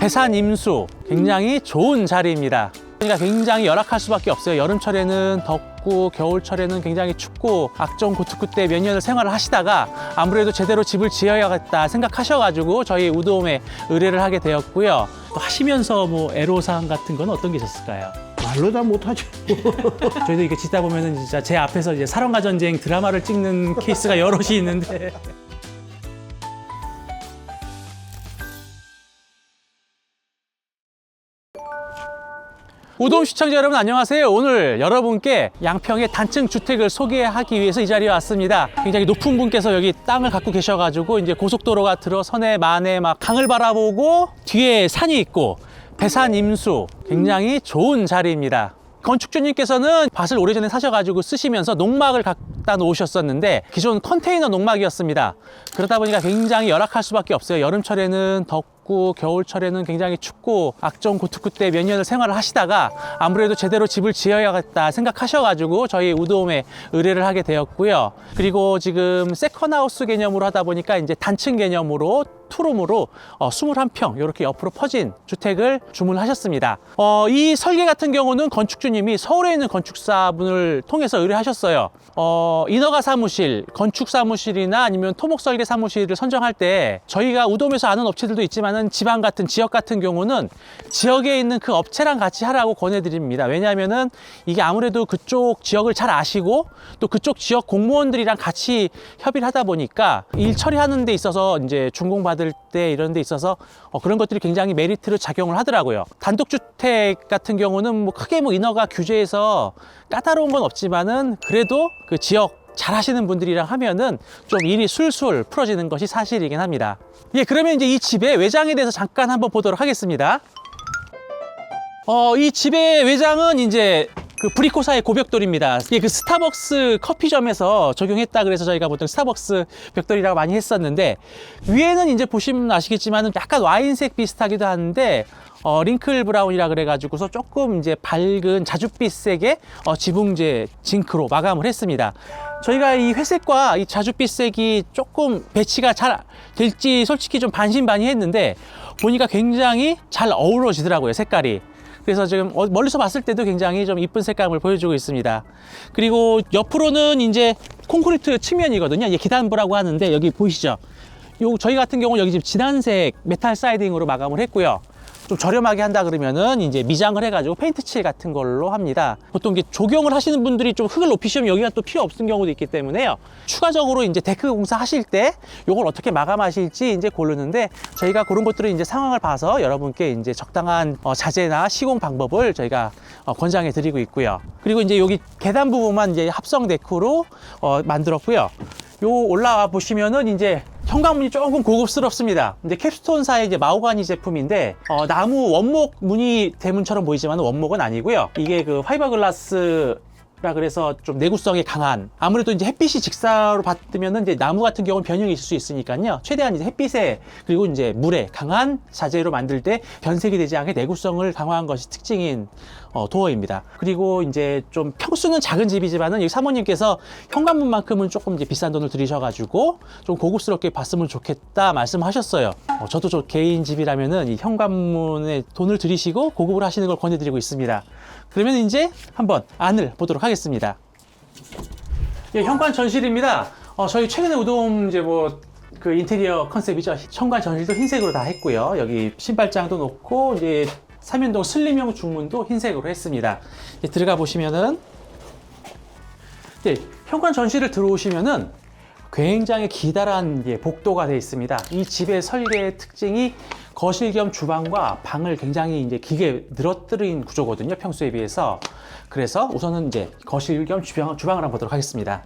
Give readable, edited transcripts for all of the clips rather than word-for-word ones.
배산 임수 굉장히 좋은 자리입니다. 그러니까 굉장히 열악할 수밖에 없어요. 여름철에는 덥고 겨울철에는 굉장히 춥고 악정고투쿠 때 몇 년을 생활을 하시다가 아무래도 제대로 집을 지어야겠다 생각하셔가지고 저희 우드홈에 의뢰를 하게 되었고요. 또 하시면서 뭐 애로사항 같은 건 어떤 게 있었을까요? 말로 다 못하죠. 저희도 이렇게 짓다 보면은 진짜 제 앞에서 이제 사랑과 전쟁 드라마를 찍는 케이스가 여럿이 있는데 우드홈 시청자 여러분 안녕하세요. 오늘 여러분께 양평의 단층 주택을 소개하기 위해서 이 자리에 왔습니다. 굉장히 높은 분께서 여기 땅을 갖고 계셔가지고 이제 고속도로가 들어서네 만에 막 강을 바라보고 뒤에 산이 있고 배산 임수 굉장히 좋은 자리입니다. 건축주님께서는 밭을 오래전에 사셔가지고 쓰시면서 농막을 갖다 놓으셨었는데 기존 컨테이너 농막이었습니다. 그러다 보니까 굉장히 열악할 수밖에 없어요. 여름철에는 덥고 겨울철에는 굉장히 춥고 악정고투쿠 때 몇 년을 생활을 하시다가 아무래도 제대로 집을 지어야겠다 생각하셔가지고 저희 우드홈에 의뢰를 하게 되었고요. 그리고 지금 세컨하우스 개념으로 하다 보니까 이제 단층 개념으로 투룸으로 21평 이렇게 옆으로 퍼진 주택을 주문하셨습니다. 이 설계 같은 경우는 건축주님이 서울에 있는 건축사분을 통해서 의뢰하셨어요. 인허가 사무실, 건축 사무실이나 아니면 토목 설계 사무실을 선정할 때 저희가 우드홈에서 아는 업체들도 있지만은 지방 같은 지역 같은 경우는 지역에 있는 그 업체랑 같이 하라고 권해드립니다. 왜냐하면은 이게 아무래도 그쪽 지역을 잘 아시고 또 그쪽 지역 공무원들이랑 같이 협의를 하다 보니까 일 처리하는 데 있어서 이제 준공 받을 때 이런 데 있어서 그런 것들이 굉장히 메리트로 작용을 하더라고요. 단독주택 같은 경우는 뭐 크게 뭐 인허가 규제에서 까다로운 건 없지만은 그래도 그 지역 잘 하시는 분들이랑 하면은 좀 일이 술술 풀어지는 것이 사실이긴 합니다. 예, 그러면 이제 이 집의 외장에 대해서 잠깐 한번 보도록 하겠습니다. 이 집의 외장은 이제 그 브리코사의 고벽돌입니다. 이게 그 스타벅스 커피점에서 적용했다 그래서 저희가 보통 스타벅스 벽돌이라고 많이 했었는데 위에는 이제 보시면 아시겠지만 약간 와인색 비슷하기도 한데 링클 브라운이라 그래가지고서 조금 이제 밝은 자줏빛색의 지붕재 징크로 마감을 했습니다. 저희가 이 회색과 이 자줏빛색이 조금 배치가 잘 될지 솔직히 좀 반신반의했는데 보니까 굉장히 잘 어우러지더라고요, 색깔이. 그래서 지금 멀리서 봤을 때도 굉장히 좀 이쁜 색감을 보여주고 있습니다. 그리고 옆으로는 이제 콘크리트 측면이거든요. 이게 기단부라고 하는데 여기 보이시죠? 저희 같은 경우는 여기 지금 진한색 메탈 사이딩으로 마감을 했고요. 좀 저렴하게 한다 그러면은 이제 미장을 해가지고 페인트 칠 같은 걸로 합니다. 보통 이게 조경을 하시는 분들이 좀 흙을 높이시면 여기가 또 필요 없는 경우도 있기 때문에요. 추가적으로 이제 데크 공사 하실 때 이걸 어떻게 마감하실지 이제 고르는데 저희가 그런 것들을 이제 상황을 봐서 여러분께 이제 적당한 자재나 시공 방법을 저희가 권장해 드리고 있고요. 그리고 이제 여기 계단 부분만 이제 합성 데크로 만들었고요. 요 올라와 보시면은 이제 현관문이 조금 고급스럽습니다. 근데 캡스톤사의 이제 마호가니 제품인데 나무 원목 무늬 대문처럼 보이지만 원목은 아니고요. 이게 그 파이버글라스 라 그래서 좀 내구성이 강한, 아무래도 이제 햇빛이 직사로 받으면은 이제 나무 같은 경우는 변형이 있을 수 있으니까요. 최대한 이제 햇빛에 그리고 이제 물에 강한 자재로 만들 때 변색이 되지 않게 내구성을 강화한 것이 특징인 도어입니다. 그리고 이제 좀 평수는 작은 집이지만은 여기 사모님께서 현관문만큼은 조금 이제 비싼 돈을 들이셔가지고 좀 고급스럽게 봤으면 좋겠다 말씀하셨어요. 저도 저 개인 집이라면은 이 현관문에 돈을 들이시고 고급을 하시는 걸 권해드리고 있습니다. 그러면 이제 한번 안을 보도록 하겠습니다. 예, 현관 전실입니다. 저희 최근에 우드홈 이제 뭐 그 인테리어 컨셉이죠. 현관 전실도 흰색으로 다 했고요. 여기 신발장도 놓고 이제 3연동 슬림형 중문도 흰색으로 했습니다. 들어가 보시면은 현관 전실을 들어오시면은 굉장히 기다란 복도가 되어 있습니다. 이 집의 설계의 특징이 거실 겸 주방과 방을 굉장히 이제 길게 늘어뜨린 구조거든요, 평소에 비해서. 그래서 우선은 이제 거실 겸 주방을 한번 보도록 하겠습니다.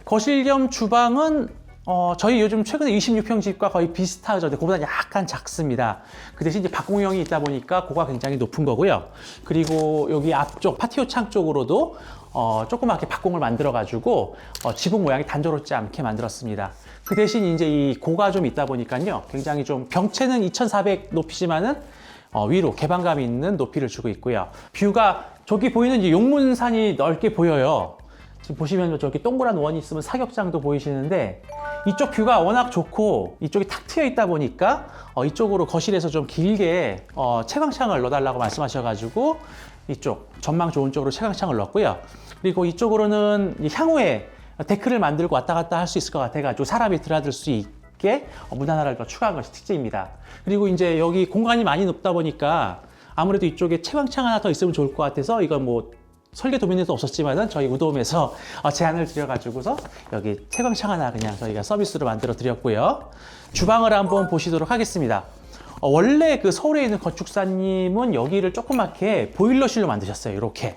거실 겸 주방은 저희 요즘 최근에 26평 집과 거의 비슷하죠. 그보다 약간 작습니다. 그 대신 이제 박공형이 있다 보니까 고가 굉장히 높은 거고요. 그리고 여기 앞쪽 파티오 창 쪽으로도 조그맣게 박공을 만들어가지고 지붕 모양이 단조롭지 않게 만들었습니다. 그 대신 이제 이 고가 좀 있다 보니까요. 굉장히 좀 병채는 2400 높이지만은 위로 개방감 있는 높이를 주고 있고요. 뷰가 저기 보이는 이제 용문산이 넓게 보여요. 지금 보시면 저기 동그란 원이 있으면 사격장도 보이시는데 이쪽 뷰가 워낙 좋고 이쪽이 탁 트여 있다 보니까 이쪽으로 거실에서 좀 길게 채광창을 넣어달라고 말씀하셔가지고 이쪽 전망 좋은 쪽으로 채광창을 넣었고요. 그리고 이쪽으로는 향후에 데크를 만들고 왔다 갔다 할 수 있을 것 같아가지고 사람이 드나들 수 있게 문 하나를 더 추가한 것이 특징입니다. 그리고 이제 여기 공간이 많이 높다 보니까 아무래도 이쪽에 채광창 하나 더 있으면 좋을 것 같아서 이건 뭐 설계 도면에도 없었지만은 저희 우도홈에서 제안을 드려가지고서 여기 채광창 하나 그냥 저희가 서비스로 만들어 드렸고요. 주방을 한번 보시도록 하겠습니다. 원래 그 서울에 있는 건축사님은 여기를 조그맣게 보일러실로 만드셨어요. 이렇게.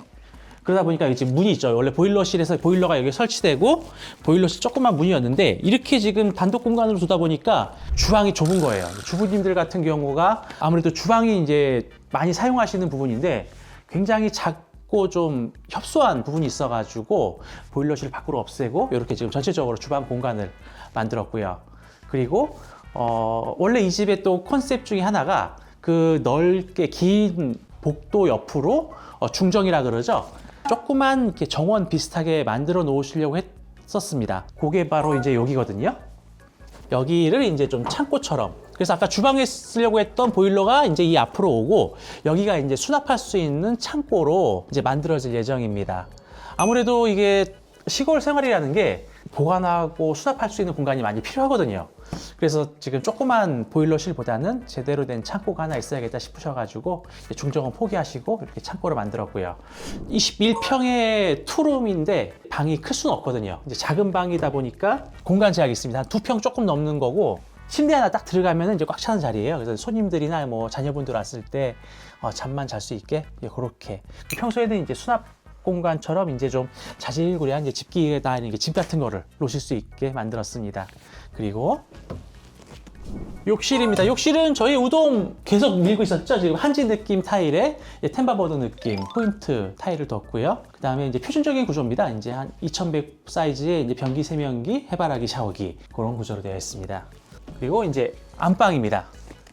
그러다 보니까 여기 지금 문이 있죠. 원래 보일러실에서 보일러가 여기 설치되고 보일러실 조그만 문이었는데 이렇게 지금 단독 공간으로 두다 보니까 주방이 좁은 거예요. 주부님들 같은 경우가 아무래도 주방이 이제 많이 사용하시는 부분인데 굉장히 작고 좀 협소한 부분이 있어가지고 보일러실을 밖으로 없애고 이렇게 지금 전체적으로 주방 공간을 만들었고요. 그리고 원래 이 집의 또 컨셉 중에 하나가 그 넓게 긴 복도 옆으로 중정이라 그러죠. 조그만 이렇게 정원 비슷하게 만들어 놓으시려고 했었습니다. 그게 바로 이제 여기거든요. 여기를 이제 좀 창고처럼. 그래서 아까 주방에 쓰려고 했던 보일러가 이제 이 앞으로 오고 여기가 이제 수납할 수 있는 창고로 이제 만들어질 예정입니다. 아무래도 이게 시골 생활이라는 게 보관하고 수납할 수 있는 공간이 많이 필요하거든요. 그래서 지금 조그만 보일러실보다는 제대로 된 창고가 하나 있어야겠다 싶으셔가지고 중정은 포기하시고 이렇게 창고를 만들었고요. 21평의 투룸인데 방이 클 수는 없거든요. 이제 작은 방이다 보니까 공간 제약이 있습니다. 한 2평 조금 넘는 거고 침대 하나 딱 들어가면 이제 꽉 차는 자리예요. 그래서 손님들이나 뭐 자녀분들 왔을 때 잠만 잘 수 있게 그렇게. 평소에는 이제 수납 공간처럼 이제 좀 자질구레한 이제 집기에다 이렇게 짐 같은 거를 놓으실 수 있게 만들었습니다. 그리고 욕실입니다. 욕실은 저희 우동 계속 밀고 있었죠. 지금 한지 느낌 타일에 템바보드 느낌 포인트 타일을 뒀고요. 그 다음에 이제 표준적인 구조입니다. 이제 한 2100 사이즈의 이제 변기, 세면기, 해바라기, 샤워기 그런 구조로 되어 있습니다. 그리고 이제 안방입니다.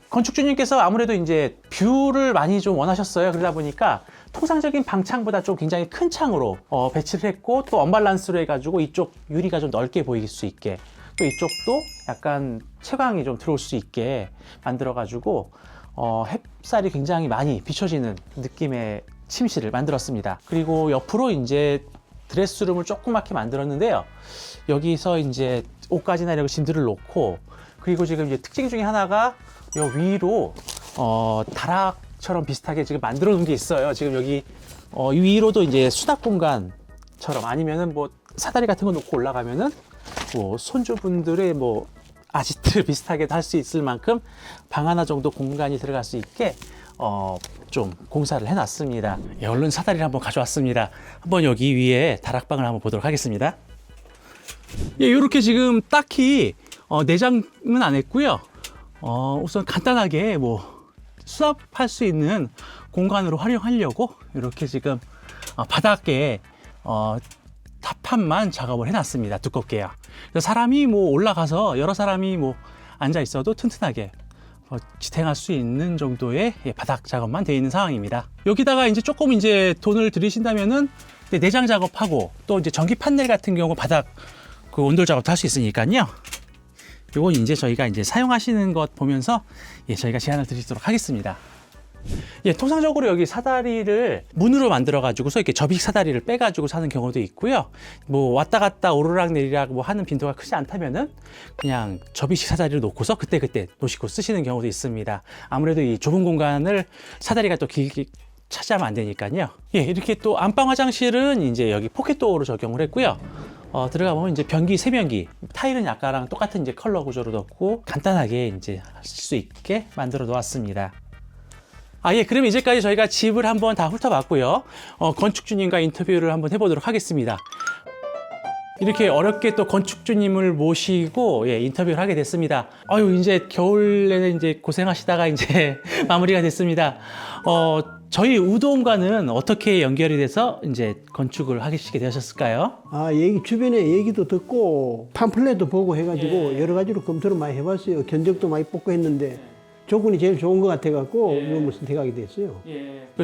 건축주님께서 아무래도 이제 뷰를 많이 좀 원하셨어요. 그러다 보니까 통상적인 방창보다 좀 굉장히 큰 창으로 배치를 했고 또 언밸런스로 해가지고 이쪽 유리가 좀 넓게 보일 수 있게 또 이쪽도 약간 채광이 좀 들어올 수 있게 만들어가지고 햇살이 굉장히 많이 비춰지는 느낌의 침실을 만들었습니다. 그리고 옆으로 이제 드레스룸을 조그맣게 만들었는데요. 여기서 이제 옷가지나 이런 짐들을 놓고 그리고 지금 이제 특징 중에 하나가 요 위로 다락처럼 비슷하게 지금 만들어 놓은 게 있어요. 지금 여기 위로도 이제 수납 공간처럼 아니면은 뭐 사다리 같은 거 놓고 올라가면은 뭐 손주분들의 뭐 아지트 비슷하게도 할 수 있을 만큼 방 하나 정도 공간이 들어갈 수 있게 좀 공사를 해놨습니다. 얼른 사다리를 한번 가져왔습니다. 한번 여기 위에 다락방을 한번 보도록 하겠습니다. 이렇게 지금 딱히 내장은 안 했고요. 우선 간단하게 뭐 수납할 수 있는 공간으로 활용하려고 이렇게 지금 바닥에 타판만 작업을 해놨습니다. 두껍게요. 그래서 사람이 뭐 올라가서 여러 사람이 뭐 앉아 있어도 튼튼하게 지탱할 수 있는 정도의 바닥 작업만 되어 있는 상황입니다. 여기다가 이제 조금 이제 돈을 들이신다면은 내장 작업하고 또 이제 전기 판넬 같은 경우 바닥 그 온돌 작업도 할 수 있으니까요. 이건 이제 저희가 이제 사용하시는 것 보면서 저희가 제안을 드리도록 하겠습니다. 통상적으로 여기 사다리를 문으로 만들어 가지고서 이렇게 접이식 사다리를 빼 가지고 사는 경우도 있고요. 뭐 왔다 갔다 오르락 내리락 뭐 하는 빈도가 크지 않다면은 그냥 접이식 사다리를 놓고서 그때 놓으시고 쓰시는 경우도 있습니다. 아무래도 이 좁은 공간을 사다리가 또 길게 차지하면 안 되니까요. 이렇게 또 안방 화장실은 이제 여기 포켓도어로 적용을 했고요. 들어가 보면 이제 변기, 세면기, 타일은 아까랑 똑같은 이제 컬러 구조로 넣고 간단하게 이제 하실 수 있게 만들어 놓았습니다. 그럼 이제까지 저희가 집을 한번 다 훑어봤고요. 건축주님과 인터뷰를 한번 해보도록 하겠습니다. 이렇게 어렵게 또 건축주님을 모시고 인터뷰를 하게 됐습니다. 이제 겨울에는 이제 고생하시다가 이제 마무리가 됐습니다. 저희 우도홈과는 어떻게 연결이 돼서 이제 건축을 하시게 되셨을까요? 주변에 얘기도 듣고 팜플렛도 보고 해가지고 여러 가지로 검토를 많이 해봤어요. 견적도 많이 뽑고 했는데 조건이 제일 좋은 것 같아갖고 우도홈을 선택하게 됐어요.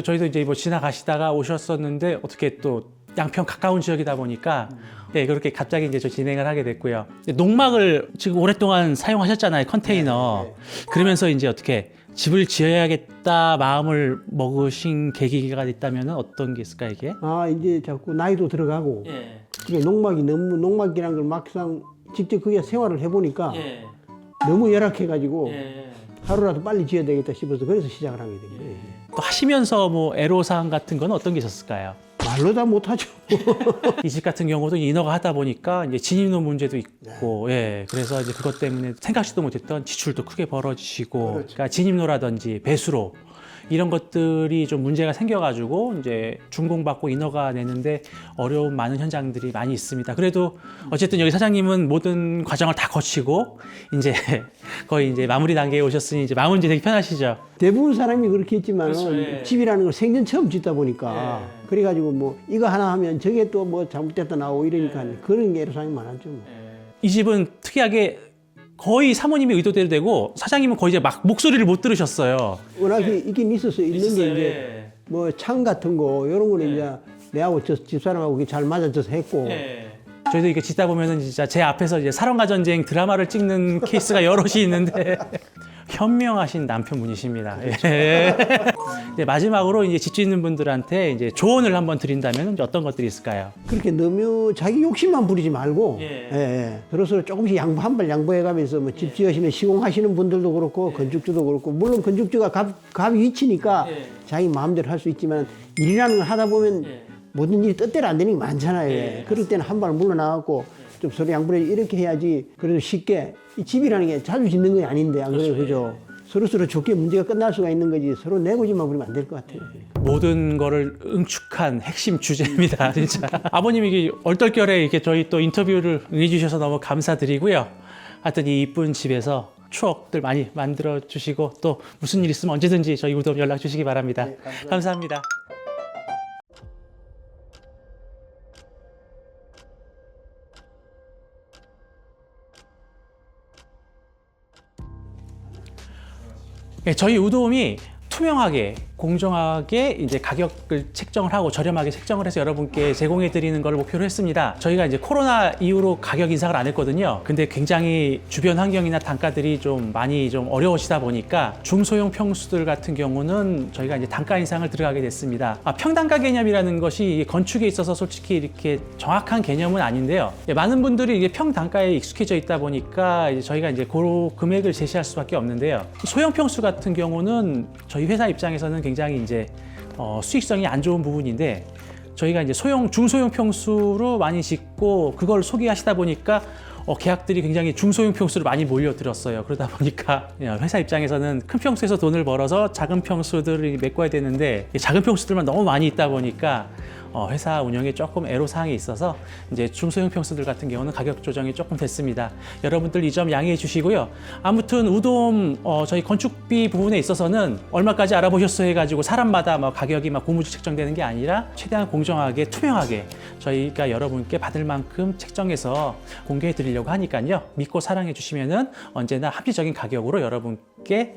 저희도 이제 뭐 지나가시다가 오셨었는데 어떻게 또 양평 가까운 지역이다 보니까 네, 그렇게 갑자기 이제 저 진행을 하게 됐고요. 농막을 지금 오랫동안 사용하셨잖아요, 컨테이너. 그러면서 이제 어떻게 집을 지어야겠다 마음을 먹으신 계기가 있다면 어떤 게 있을까 이게? 아, 이제 자꾸 나이도 들어가고, 예. 이게 농막이란 걸 막상 직접 그게 생활을 해보니까 예. 너무 열악해가지고 예. 하루라도 빨리 지어야 되겠다 싶어서 그래서 시작을 하게 된 거예요. 또 하시면서 뭐 애로사항 같은 건 어떤 게 있었을까요? 말로 다 못하죠. 이 집 같은 경우도 인허가 하다 보니까 이제 진입로 문제도 있고, 예. 그래서 이제 그것 때문에 생각지도 못했던 지출도 크게 벌어지시고, 그러니까 진입로라든지 배수로 이런 것들이 좀 문제가 생겨가지고 이제 준공받고 인허가 내는데 어려움 많은 현장들이 많이 있습니다. 그래도 어쨌든 여기 사장님은 모든 과정을 다 거치고 이제 거의 이제 마무리 단계에 오셨으니 이제 마음은 이제 되게 편하시죠. 대부분 사람이 그렇게 했지만 그렇죠, 예. 집이라는 걸 생전 처음 짓다 보니까 그래가지고 뭐 이거 하나 하면 저게 또 뭐 잘못됐다 나오고 이러니까 그런 게 애로사항이 많았죠. 뭐. 이 집은 특이하게 거의 사모님의 의도대로 되고 사장님은 거의 이제 막 목소리를 못 들으셨어요. 워낙에 있긴 있었어요. 있는 게 있었어요, 이제 예. 뭐 창 같은 거 이런 거는 이제 내하고 저 집사람하고 잘 맞아져서 했고 저희도 이게 짓다 보면은 진짜 제 앞에서 이제 사랑과 전쟁 드라마를 찍는 케이스가 여럿이 있는데 현명하신 남편분이십니다. 예. 네, 마지막으로 이제 집 짓는 분들한테 이제 조언을 한번 드린다면 이제 어떤 것들이 있을까요? 그렇게 너무 자기 욕심만 부리지 말고 서로 조금씩 한 발 양보해가면서 뭐 집 지으시는 시공하시는 분들도 그렇고 건축주도 그렇고 물론 건축주가 갑 위치니까 자기 마음대로 할 수 있지만 일이라는 걸 하다 보면 모든 일이 뜻대로 안 되는 게 많잖아요. 그럴 때는 한 발 물러나갖고 좀 서로 양보를 이렇게 해야지 그래도 쉽게 이 집이라는 게 자주 짓는 게 아닌데 안 그래요? 그죠? 서로 좋게 문제가 끝날 수가 있는 거지 서로 내고지만 부리면 안 될 것 같아요. 모든 거를 응축한 핵심 주제입니다, 진짜. 아버님이 이게 얼떨결에 이렇게 저희 또 인터뷰를 응해주셔서 너무 감사드리고요. 하여튼 이 이쁜 집에서 추억들 많이 만들어 주시고 또 무슨 일 있으면 언제든지 저희 우돔 연락 주시기 바랍니다. 감사합니다. 예, 저희 우돔이 투명하게 공정하게 이제 가격을 책정을 하고 저렴하게 책정을 해서 여러분께 제공해 드리는 걸 목표로 했습니다. 저희가 이제 코로나 이후로 가격 인상을 안 했거든요. 근데 굉장히 주변 환경이나 단가들이 좀 많이 좀 어려우시다 보니까 중소형 평수들 같은 경우는 저희가 이제 단가 인상을 들어가게 됐습니다. 평단가 개념이라는 것이 건축에 있어서 솔직히 이렇게 정확한 개념은 아닌데요. 많은 분들이 이게 평단가에 익숙해져 있다 보니까 이제 저희가 이제 그 금액을 제시할 수밖에 없는데요. 소형 평수 같은 경우는 저희 회사 입장에서는 굉장히 이제 수익성이 안 좋은 부분인데 저희가 이제 중소형 평수로 많이 짓고 그걸 소개하시다 보니까 계약들이 굉장히 중소형 평수로 많이 몰려들었어요. 그러다 보니까 회사 입장에서는 큰 평수에서 돈을 벌어서 작은 평수들을 메꿔야 되는데 작은 평수들만 너무 많이 있다 보니까 회사 운영에 조금 애로사항이 있어서 이제 중소형 평수들 같은 경우는 가격 조정이 조금 됐습니다. 여러분들 이 점 양해해 주시고요. 아무튼 우돔 저희 건축비 부분에 있어서는 얼마까지 알아보셨어요 해가지고 사람마다 가격이 고무줄 책정되는 게 아니라 최대한 공정하게 투명하게 저희가 여러분께 받을 만큼 책정해서 공개해 드리려고 하니까요. 믿고 사랑해 주시면은 언제나 합리적인 가격으로 여러분께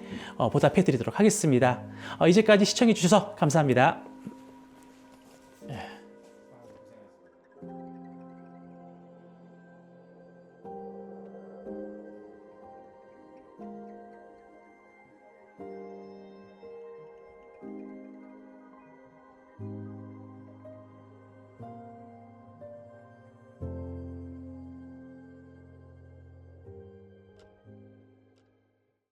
보답해 드리도록 하겠습니다. 이제까지 시청해 주셔서 감사합니다.